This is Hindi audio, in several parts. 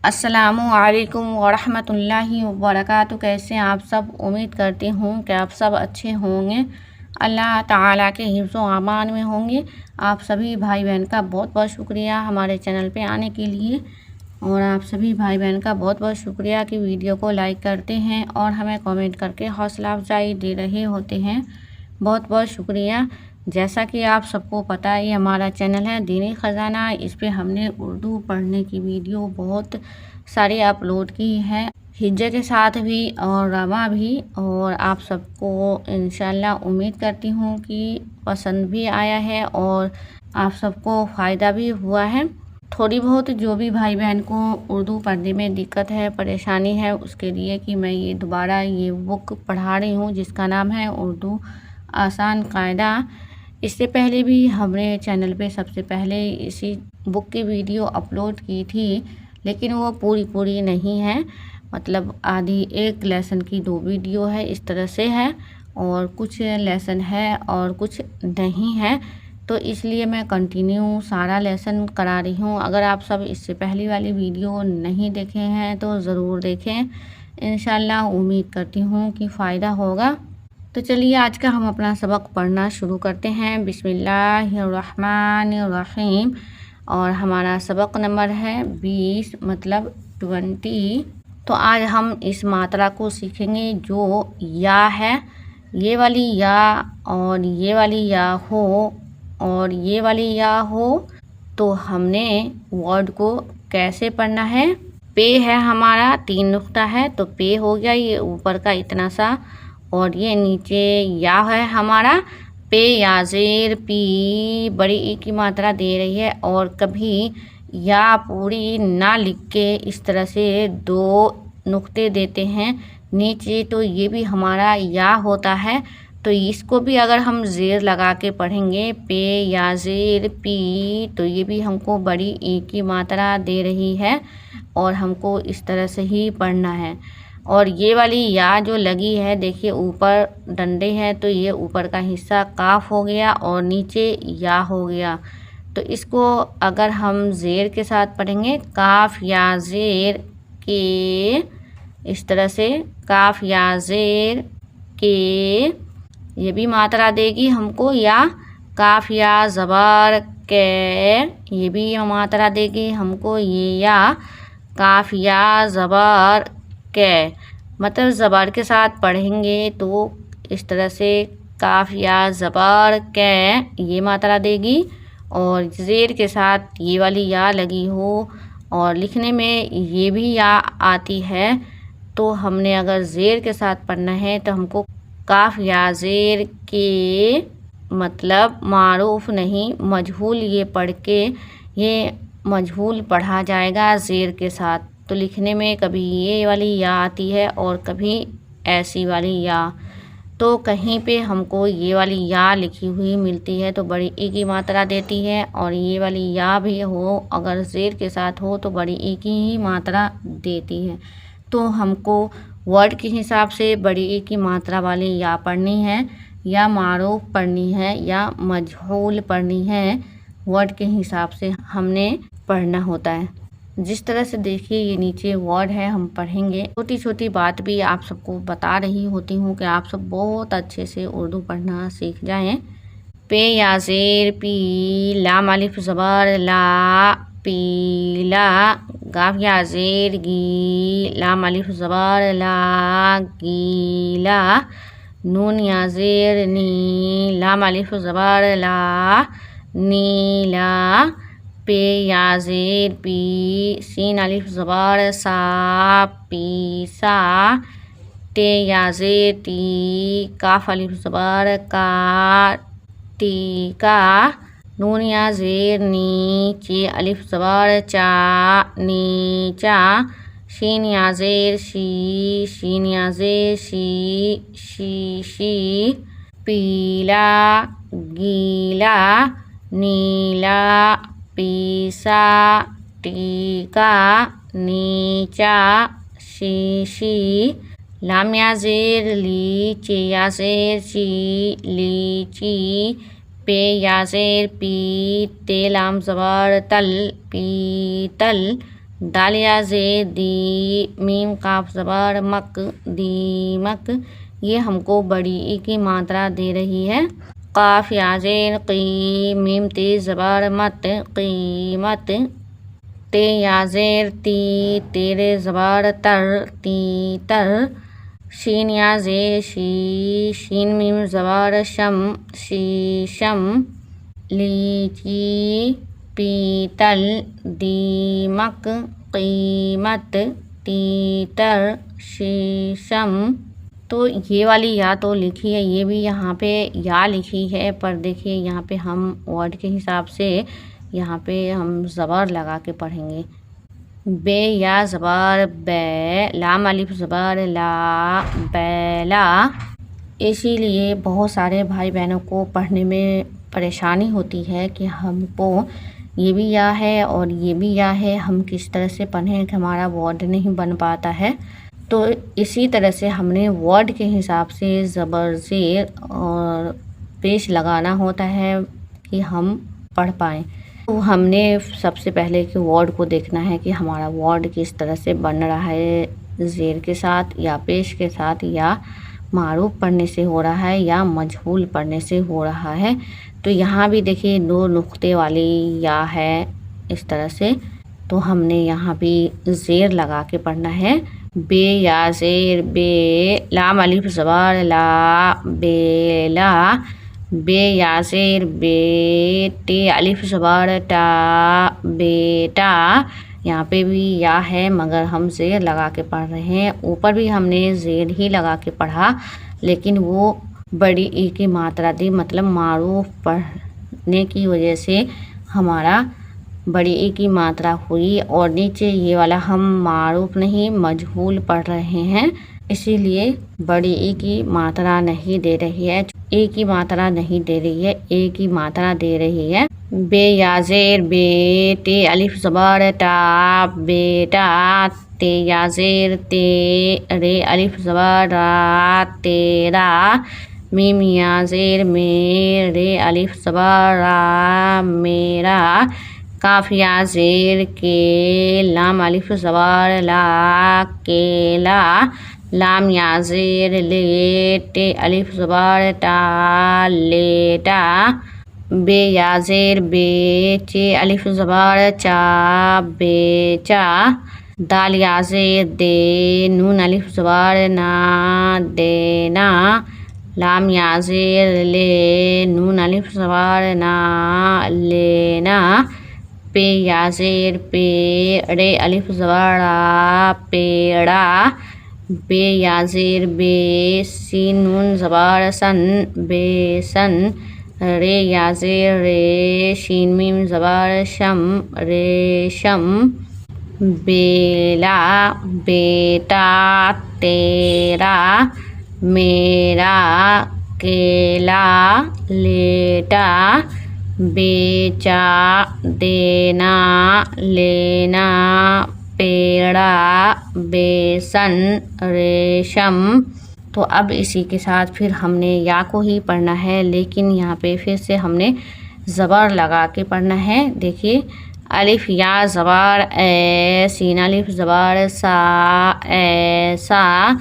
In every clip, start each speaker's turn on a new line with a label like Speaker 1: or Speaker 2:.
Speaker 1: अस्सलामुअलैकुम वरहमतुल्लाहि वबरकातुहू। कैसे हैं आप सब? उम्मीद करती हूँ कि आप सब अच्छे होंगे, अल्लाह ताला के हिफ्ज़ो अमान में होंगे। आप सभी भाई बहन का बहुत बहुत शुक्रिया हमारे चैनल पे आने के लिए, और आप सभी भाई बहन का बहुत बहुत शुक्रिया कि वीडियो को लाइक करते हैं और हमें कमेंट करके हौसला अफजाई दे रहे होते हैं। बहुत बहुत शुक्रिया। जैसा कि आप सबको पता है, ये हमारा चैनल है दीनी ख़जाना। इस पे हमने उर्दू पढ़ने की वीडियो बहुत सारी अपलोड की है, हिज्जे के साथ भी और रमा भी, और आप सबको इंशाल्लाह उम्मीद करती हूँ कि पसंद भी आया है और आप सबको फ़ायदा भी हुआ है। थोड़ी बहुत जो भी भाई बहन को उर्दू पढ़ने में दिक्कत है, परेशानी है, उसके लिए कि मैं ये दोबारा ये बुक पढ़ा रही हूँ जिसका नाम है उर्दू आसान कायदा। इससे पहले भी हमने चैनल पे सबसे पहले इसी बुक की वीडियो अपलोड की थी, लेकिन वो पूरी नहीं है, मतलब आधी एक लेसन की 2 वीडियो है, इस तरह से है, और कुछ लेसन है और कुछ नहीं है, तो इसलिए मैं कंटिन्यू सारा लेसन करा रही हूँ। अगर आप सब इससे पहली वाली वीडियो नहीं देखे हैं तो ज़रूर देखें, इंशाल्लाह उम्मीद करती हूँ कि फ़ायदा होगा। तो चलिए आज का हम अपना सबक पढ़ना शुरू करते हैं। बिस्मिल्लाहिर्रहमानिर्रहीम। और हमारा सबक नंबर है 20, मतलब 20। तो आज हम इस मात्रा को सीखेंगे जो या है, ये वाली या और ये वाली या हो और ये वाली या हो, तो हमने वर्ड को कैसे पढ़ना है। पे है हमारा, 3 नुक्ता है तो पे हो गया, ये ऊपर का इतना सा, और ये नीचे या है हमारा, पे या ज़ेर पी, बड़ी ई की मात्रा दे रही है। और कभी या पूरी ना लिख के इस तरह से 2 नुक्ते देते हैं नीचे, तो ये भी हमारा या होता है। तो इसको भी अगर हम ज़ेर लगा के पढ़ेंगे, पे या ज़ेर पी, तो ये भी हमको बड़ी ई की मात्रा दे रही है और हमको इस तरह से ही पढ़ना है। और ये वाली या जो लगी है, देखिए ऊपर डंडे हैं, तो ये ऊपर का हिस्सा काफ हो गया और नीचे या हो गया। तो इसको अगर हम ज़ेर के साथ पढ़ेंगे, काफ या ज़ेर के, इस तरह से काफ या ज़ेर के, ये भी मात्रा देगी हमको या। काफ या ज़बर के, ये भी मात्रा देगी हमको ये या। काफ या ज़बर के, मतलब ज़बर के साथ पढ़ेंगे तो इस तरह से काफ या ज़बर के, ये मात्रा देगी। और ज़ेर के साथ ये वाली या लगी हो और लिखने में ये भी या आती है, तो हमने अगर ज़ेर के साथ पढ़ना है तो हमको काफ या ज़ेर के, मतलब मारूफ नहीं मजहूल, ये पढ़ के ये मजहूल पढ़ा जाएगा ज़ेर के साथ। तो लिखने में कभी ये वाली या आती है और कभी ऐसी वाली या, तो कहीं पे हमको ये वाली या लिखी हुई मिलती है तो बड़ी ई की मात्रा देती है, और ये वाली या भी हो अगर ज़ेर के साथ हो तो बड़ी ई की ही मात्रा देती है। तो हमको वर्ड के हिसाब से बड़ी ई की मात्रा वाली या पढ़नी है, या मारूफ पढ़नी है, या मजहूल पढ़नी है। वर्ड के हिसाब से हमने पढ़ना होता है। जिस तरह से देखिए ये नीचे वर्ड है, हम पढ़ेंगे। छोटी छोटी बात भी आप सबको बता रही होती हूँ कि आप सब बहुत अच्छे से उर्दू पढ़ना सीख जाएं। पे या ज़ेर पी, लाम अलिफ ज़बर ला, पीला। गाफ या ज़ेर गी, लाम अलिफ ज़बर ला, गीला। नून या ज़ेर नी, लाम अलिफ ज़बर ला, नीला। पे या ज़ेर पी, सीन अलिफ ज़बर सा, पीसा। टे या ज़ेर टी, काफ अलिफ ज़बर का, टीका। नून या ज़ेर नी, चे अलिफ ज़बर चा, नीचा। शीन या ज़ेर शी, शीन या ज़ेर शी, शीशी। पीला, गीला, नीला, पीसा, टीका, नीचा, शीशी। लाम या ज़ेर ली, चे या ज़ेर ची, लीची। पे या ज़ेर पी, ते लाम ज़बर तल, पीतल। दाल या ज़ेर दी, मीम काफ ज़बर मक, दीमक, ये हमको बड़ी ई की मात्रा दे रही है। काफ या ज़ेर की, मीम तेज़ ज़बर मत, कीमत, ते या ज़ेर ती, तेरे ज़बर तर, तीतर, शीन या ज़ेर शी, शीन मीम ज़बर शम, शीशम, लीची, पीतल, दीमक, कीमत, तीतर, शीशम। तो ये वाली या तो लिखी है, ये भी यहाँ पे या लिखी है, पर देखिए यहाँ पे हम वर्ड के हिसाब से यहाँ पे हम ज़बर लगा के पढ़ेंगे। बे या ज़बर बे, लाम अलिफ ज़बर ला, बैला। इसीलिए बहुत सारे भाई बहनों को पढ़ने में परेशानी होती है कि हमको ये भी या है और ये भी या है, हम किस तरह से पढ़ें कि हमारा वर्ड नहीं बन पाता है। तो इसी तरह से हमने वर्ड के हिसाब से ज़बर ज़ेर और पेश लगाना होता है कि हम पढ़ पाएँ। तो हमने सबसे पहले कि वर्ड को देखना है कि हमारा वर्ड किस तरह से बन रहा है, ज़ेर के साथ या पेश के साथ, या मारूफ पढ़ने से हो रहा है या मजहूल पढ़ने से हो रहा है। तो यहाँ भी देखिए 2 नुक्ते वाली या है इस तरह से, तो हमने यहाँ भी ज़ेर लगा के पढ़ना है। बे या ज़ेर बे, लाम अलिफ ज़बर ला, बेला, बे या ज़ेर बे, टे अलिफ ज़बर टा, बेटा। यहाँ पे भी या है मगर हम ज़ेर लगा के पढ़ रहे हैं। ऊपर भी हमने ज़ेर ही लगा के पढ़ा, लेकिन वो बड़ी ई की मात्रा दी, मतलब मारूफ पढ़ने की वजह से हमारा बड़ी ई की मात्रा हुई। और नीचे ये वाला हम मारूफ नहीं मजहूल पढ़ रहे हैं, इसीलिए बड़ी ई की मात्रा नहीं दे रही है, ए की मात्रा नहीं दे रही है, ए की मात्रा दे रही है। बे या ज़ेर बे, टे अलिफ ज़बर टा, बेटा, ते या ज़ेर ते, रे अलिफ ज़बर रा, तेरा, मीम या ज़ेर में, रे अलिफ ज़बर रा, मेरा, काफ या ज़ेर के, लाम अलिफ ज़बर ला, केला, लाम या ज़ेर ले, टे अलिफ ज़बर टा, लेटा, बे या ज़ेर बे, चे अलिफ ज़बर चा, बेचा, दाल या ज़ेर दे, नून अलिफ ज़बर ना, देना, लाम या ज़ेर ले, नून अलिफ ज़बर ना, लेना, पे या ज़ेर पे, रे अलिफ ज़बर रा, पेड़ा, बे या ज़ेर बे, सीन नून ज़बर सन, बेसन, रे या ज़ेर रे, शीन मीम ज़बर शम, रेशम, बेला, बेटा, तेरा, मेरा, केला, लेटा, बेचा, देना, लेना, पेड़ा, बेसन, रेशम। तो अब इसी के साथ फिर हमने या को ही पढ़ना है, लेकिन यहाँ पे फिर से हमने ज़बर लगा के पढ़ना है। देखिए अलिफ या ज़बर ए, सीन अलिफ ज़बर सा, ऐसा,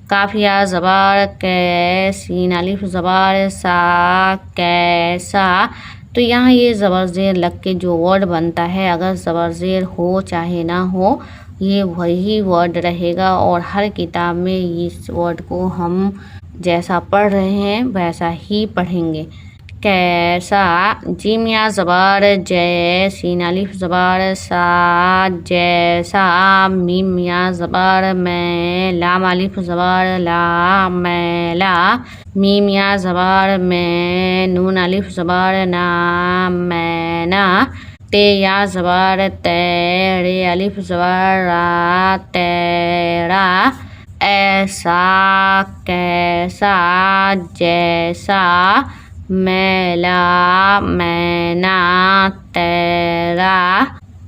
Speaker 1: काफ या ज़बर कै, सीन अलिफ ज़बर सा, कैसा। तो यहाँ ये ज़बर ज़ेर लग के जो वर्ड बनता है, अगर ज़बर ज़ेर हो चाहे ना हो, ये वही वर्ड रहेगा और हर किताब में इस वर्ड को हम जैसा पढ़ रहे हैं वैसा ही पढ़ेंगे। कैसा, जीम या ज़बर जय, सीन अलिफ ज़बर सा, जैसा, मीम या ज़बर मैं, लाम अलिफ ज़बर ला, मैला, मीम या ज़बर मैं, नून अलिफ ज़बर ना, मैना, ते या ज़बर ते, रे अलिफ ज़बर रा, तेरा, ऐसा, कैसा, जैसा, मैला, मैना, तेरा,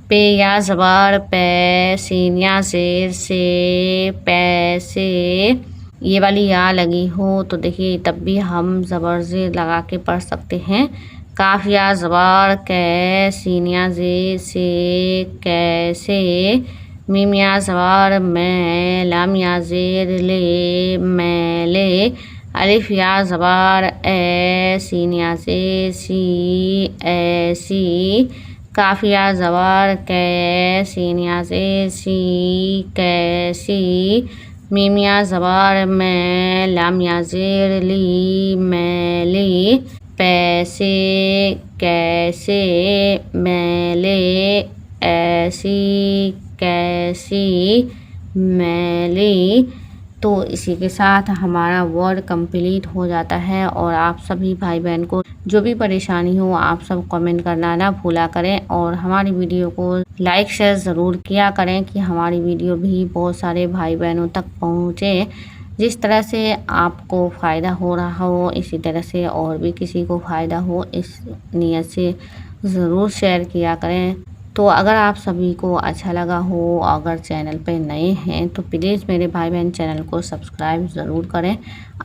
Speaker 1: पे या ज़बर पे, सीन या ज़ेर से, पैसे। ये वाली या लगी हो तो देखिए तब भी हम ज़बर ज़ेर लगा के पढ़ सकते हैं। काफ या ज़बर कै, सीन या ज़ेर से, कैसे, मीम या ज़बर मैं, लाम या ज़ेर ले मैले, अलिफ या ज़बर ए, सीन या से सी ऐसी, काफ या ज़बर कै, सीन या से सी कैसी, मीम या ज़बर मैं, लाम या ज़ेर ली मैली, पैसे कैसे मैले, ऐसी कैसी मैली। तो इसी के साथ हमारा वर्ड कंप्लीट हो जाता है। और आप सभी भाई बहन को जो भी परेशानी हो आप सब कमेंट करना ना भूला करें और हमारी वीडियो को लाइक शेयर ज़रूर किया करें कि हमारी वीडियो भी बहुत सारे भाई बहनों तक पहुँचे। जिस तरह से आपको फ़ायदा हो रहा हो इसी तरह से और भी किसी को फ़ायदा हो इस नीयत से ज़रूर शेयर किया करें। तो अगर आप सभी को अच्छा लगा हो, अगर चैनल पे नए हैं तो प्लीज़ मेरे भाई बहन चैनल को सब्सक्राइब ज़रूर करें।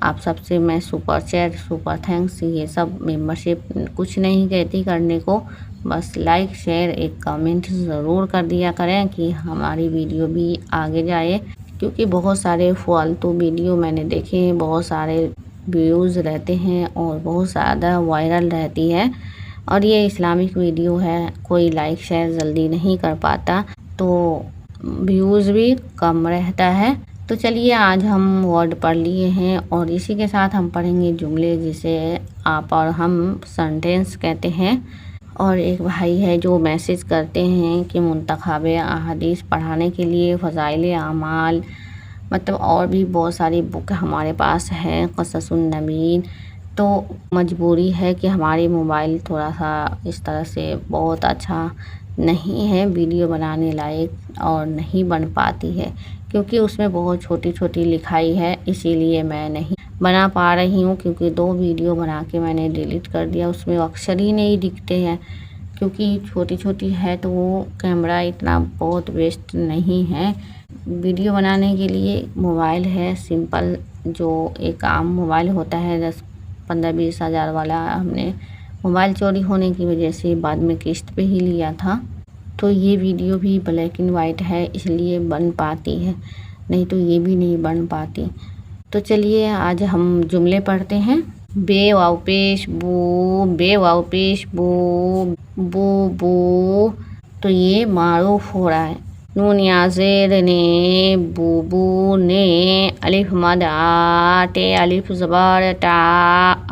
Speaker 1: आप सबसे मैं सुपर चैट, सुपर थैंक्स, ये सब मेंबरशिप कुछ नहीं कहती करने को, बस लाइक शेयर एक कमेंट ज़रूर कर दिया करें कि हमारी वीडियो भी आगे जाए। क्योंकि बहुत सारे फालतू वीडियो मैंने देखे हैं, बहुत सारे व्यूज़ रहते हैं और बहुत ज़्यादा वायरल रहती है और ये इस्लामिक वीडियो है, कोई लाइक शेयर जल्दी नहीं कर पाता तो व्यूज़ भी कम रहता है। तो चलिए आज हम वर्ड पढ़ लिए हैं और इसी के साथ हम पढ़ेंगे जुमले जिसे आप और हम सेंटेंस कहते हैं। और एक भाई है जो मैसेज करते हैं कि मुंतखब अहादीस पढ़ाने के लिए फ़ज़ाइल आमाल मतलब और भी बहुत सारी बुक हमारे पास हैं, क़ससुन नबीन। तो मजबूरी है कि हमारी मोबाइल थोड़ा सा इस तरह से बहुत अच्छा नहीं है वीडियो बनाने लायक और नहीं बन पाती है क्योंकि उसमें बहुत छोटी छोटी लिखाई है, इसीलिए मैं नहीं बना पा रही हूँ। क्योंकि 2 वीडियो बना के मैंने डिलीट कर दिया, उसमें अक्षर ही नहीं दिखते हैं क्योंकि छोटी छोटी है तो वो कैमरा इतना बहुत बेस्ट नहीं है। वीडियो बनाने के लिए मोबाइल है सिंपल, जो एक आम मोबाइल होता है 10-15-20 हज़ार वाला, हमने मोबाइल चोरी होने की वजह से बाद में किस्त पे ही लिया था। तो ये वीडियो भी ब्लैक एंड वाइट है इसलिए बन पाती है, नहीं तो ये भी नहीं बन पाती। तो चलिए आज हम जुमले पढ़ते हैं। बे वाव पेश बू, बे वाव पेश बू, बू बू। तो ये मारूफ हो रहा है। नून या ज़ेर ने, बूबू ने, अलिफ मद आ, टे अलिफ ज़बर टा,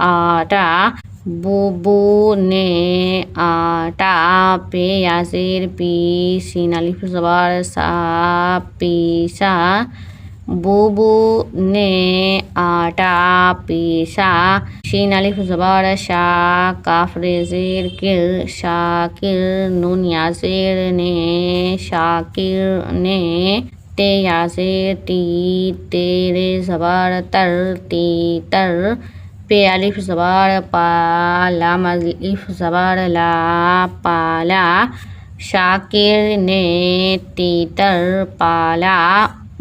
Speaker 1: आटा, बूबू ने आटा, पे या ज़ेर पी, सीन अलिफ ज़बर सा, पीसा, बूबू ने आटा पीसा, शीन अलिफ ज़बर शा, काफ रे ज़ेर किर, शाकिर, नून या ज़ेर ने, शाकिर ने, ते या ज़ेर ती, तेरे ज़बर तर, तीतर, पे अलिफ ज़बर पा, लाम अलिफ ज़बर ला, पाला, शाकिर ने तीतर पाला,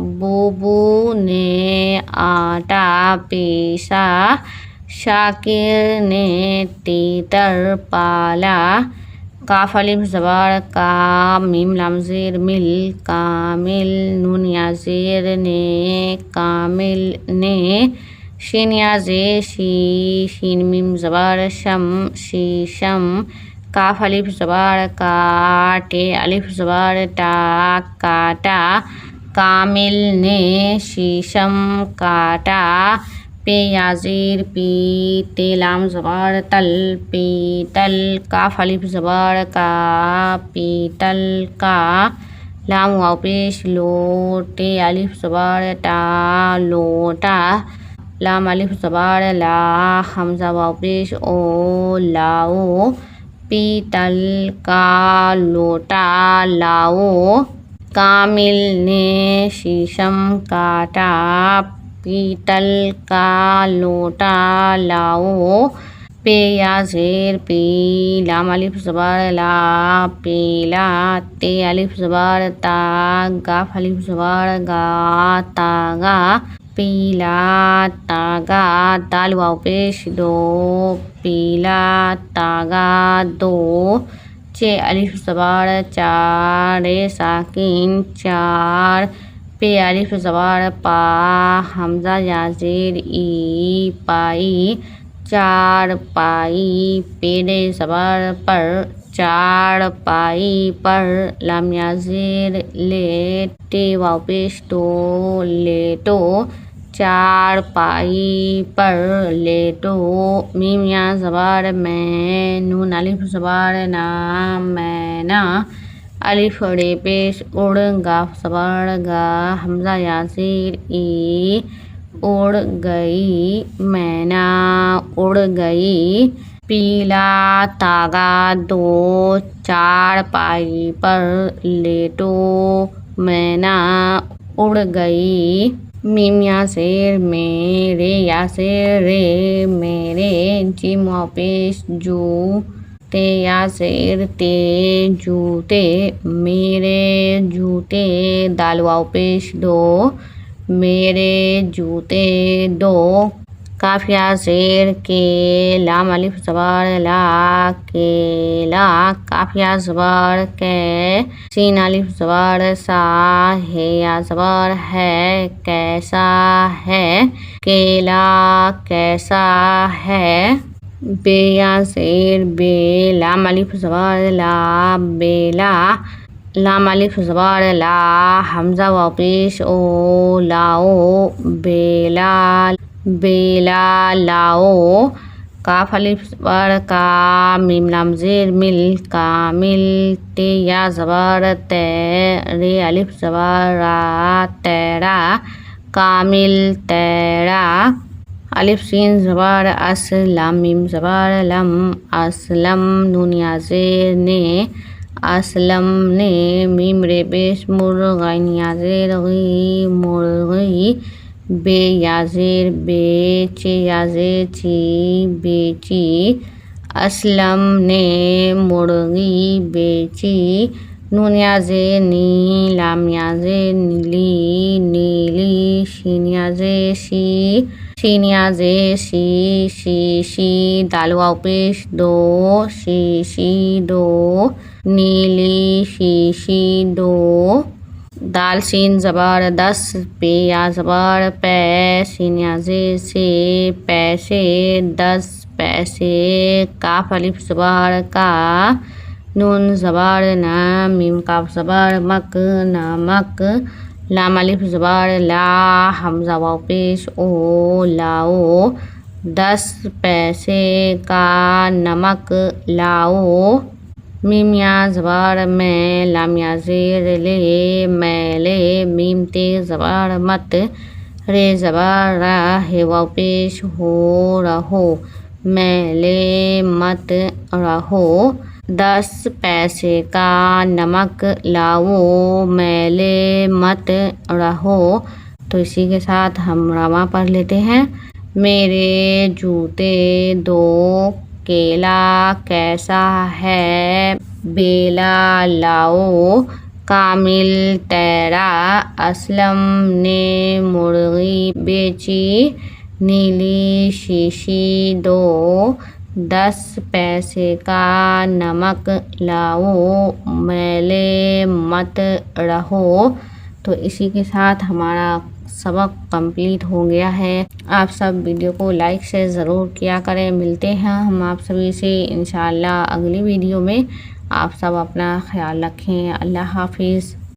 Speaker 1: बूबू ने आटा पीसा, शाकिर ने तीतर पाला, काफ अलिफ ज़बर का, मीम लाम ज़ेर मिल, कामिल, नून या ज़ेर ने, कामिल ने, शीन या ज़ेर शी, शीन मीम ज़बर शम, शीशम, काफ अलिफ ज़बर का, टे अलिफ ज़बर टा, काटा, कामिल ने शीशम काटा, पे या ज़ेर पी, ते लाम ज़बर तल, पीतल, काफ अलिफ ज़बर का, पीतल का, लाम वाव पेश लो, टे अलिफ ज़बर टा, लोटा, लाम अलिफ ज़बर ला, हमज़ा वाव पेश ओ, लाओ, पीतल का लोटा लाओ, कामिल ने शीशम काटा, पीतल का लोटा लाओ, पे या ज़ेर पी, लाम अलिफ ज़बर ला, पीला, ते अलिफ ज़बर ता, गाफ अलिफ ज़बर गा, तागा, पीला तागा, दाल वाव पेश दो, पीला तागा दो, चे अलिफ ज़बर चार, रे साकिन चार, पे अलिफ ज़बर पा, हमज़ा या ज़ेर ई, पाई चार पाई, पेरे ज़बर पर चार पाई पर, लाम या ज़ेर ले, टे वाव पेश तो, लेटो चार पाई पर लेटो, मीम या ज़बर में, नून अलिफ ज़बर ना, मैना, अलिफ रे पेश उड़, गाफ ज़बर गा, हमज़ा या ज़ेर ई, उड़ गई, मैना उड़ गई, पीला तागा दो, चार पाई पर लेटो, मैना उड़ गई, मीम या शेर में, रे या शेर रे, मेरे, जिम वाव पेश जू, ते या शेर ते, जूते, मेरे जूते, दाल वाव पेश दो, मेरे जूते दो, काफ या शेर के, लाम अलिफ ज़बर ला, केला, काफ या ज़बर के, सीन अलिफ ज़बर सा, हे या ज़बर है, कैसा है, केला कैसा है, बे या शेर बे, लाम अलिफ ज़बर ला, बेला, लाम अलिफ ज़बर ला, हमज़ा वाव पेश ओ, लाओ, बेला बेला लाओ, काफ अलिफ ज़बर का, मीम लाम ज़ेर मिल, कामिल, ते या ज़बर ते, रे अलिफ ज़बर रा, तेरा, कामिल तेरा, अलिफ सीन ज़बर अस, लाम मीम ज़बर लम, असलम, नून या ज़ेर ने, असलम ने, मीम रे पेश मुर, गैन या ज़ेर गी, मुर्गी, बे या ज़ेर बे, चे या ज़ेर ची, बेची, असलम ने मुर्गी बेची, नून या ज़ेर नी, लाम या ज़ेर नीली, नीली, शीन या ज़ेर शी, शीन या ज़ेर शी, शीशी, दाल वाव पेश दो, शीशी दो, नीली शीशी दो, दाल सीन ज़बर दस, पे या ज़बर पे, सीन या ज़ेर से, पैसे, दस पैसे, काफ अलिफ ज़बर का, नून ज़बर ना, मीम काफ ज़बर मक, नमक, लाम अलिफ ज़बर ला, हमज़ा वाव पेश ओ, लाओ, 10 पैसे का नमक लाओ, मीम या ज़बर में, लाम या ज़ेर ले, मैले, मीम ते ज़बर मत, रे ज़बर रा, हे वाव पेश हो, रहो, मैले मत रहो, 10 पैसे का नमक लाओ, मैले मत रहो। तो इसी के साथ हम रामा पढ़ लेते हैं। मेरे जूते दो, केला कैसा है, बेला लाओ, कामिल तेरा, असलम ने मुर्गी बेची, नीली शीशी दो, 10 पैसे का नमक लाओ, मैले मत रहो। तो इसी के साथ हमारा सबक कंप्लीट हो गया है। आप सब वीडियो को लाइक से ज़रूर किया करें। मिलते हैं हम आप सभी से इंशाअल्लाह अगली वीडियो में। आप सब अपना ख्याल रखें। अल्लाह हाफिज़।